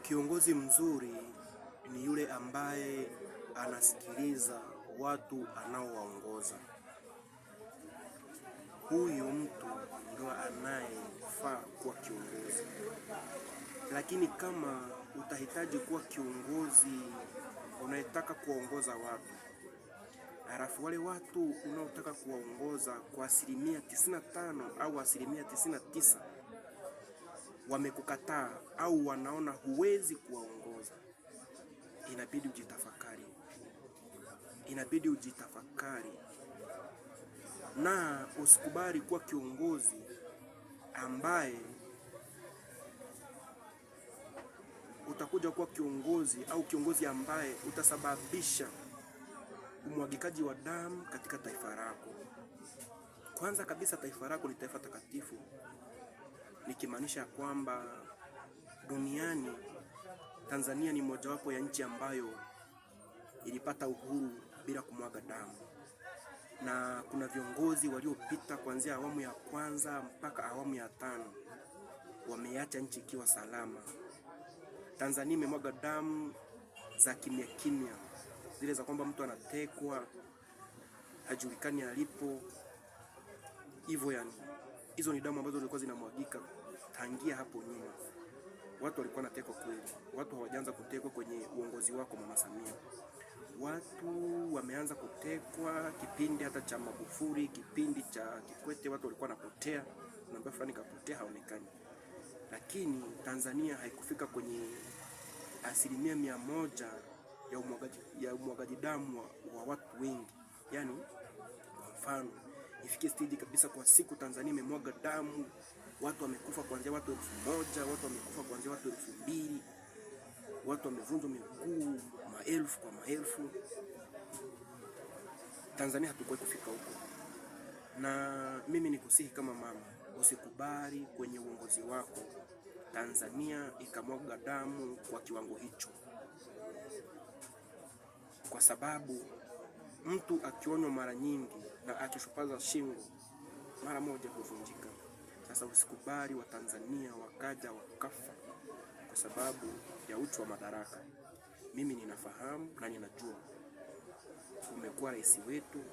Kiongozi mzuri ni yule ambaye anasikiliza watu anaowaongoza. Huyu mtu ndio anayefaa kuwa kiongozi. Lakini kama utahitaji kuwa kiongozi unayetaka kuongoza watu, halafu wale watu unaotaka kuwaongoza kwa 95% au 99% wamekukataa au wanaona huwezi kuwaongoza, inabidi ujitafakari. Inabidi ujitafakari na usikubali kuwa kiongozi ambaye utakuja kuwa kiongozi au kiongozi ambaye utasababisha umwagikaji wa damu katika taifa lako. Kwanza kabisa, taifa lako ni taifa takatifu, nikimaanisha kwamba duniani Tanzania ni mojawapo ya nchi ambayo ilipata uhuru bila kumwaga damu. Na kuna viongozi waliopita kuanzia awamu ya kwanza mpaka awamu ya 5 wameacha nchi ikiwa salama. Tanzania imemwaga damu za kimya kimya, zile za kwamba mtu anatekwa hajulikani alipo. Hivyo yani, hizo ni damu ambazo zilikuwa zinamwagika tangia hapo nyuma. Watu walikuwa wanatekwa kweli. Watu hawajaanza kutekwa kwenye uongozi wako Mama Samia. Watu wameanza kutekwa kipindi hata cha Magufuli, kipindi cha Kikwete watu walikuwa wanapotea, namba fulani kapotea haonekani. Lakini Tanzania haikufika kwenye 100% ya umwagaji damu wa watu wengi. Yaani kwa mfano ifike stage kabisa kwa siku Tanzania imemwaga damu, watu wamekufa kuanzia watu 1000, watu wamekufa kuanzia watu 2000, watu wamevunjwa miguu maelfu kwa maelfu. Tanzania hatukuwahi kufika huko. Na mimi nikusihi kama mama, usikubali kwenye uongozi wako Tanzania ikamwaga damu kwa kiwango hicho, kwa sababu mtu akionywa mara nyingi na akishupaza shingo mara moja huvunjika. Sasa usikubali wa Tanzania wakaja wakafa kwa sababu ya uchu wa madaraka. Mimi ninafahamu na ninajua umekuwa rais wetu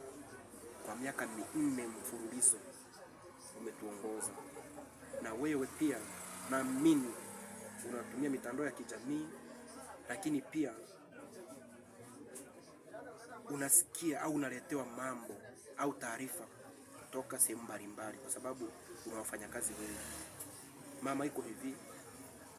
kwa miaka 4 mfululizo, umetuongoza. Na wewe pia naamini unatumia mitandao ya kijamii, lakini pia unasikia au unaletewa mambo au taarifa kutoka sehemu mbalimbali kwa sababu una wafanyakazi wengi. Mama, iko hivi,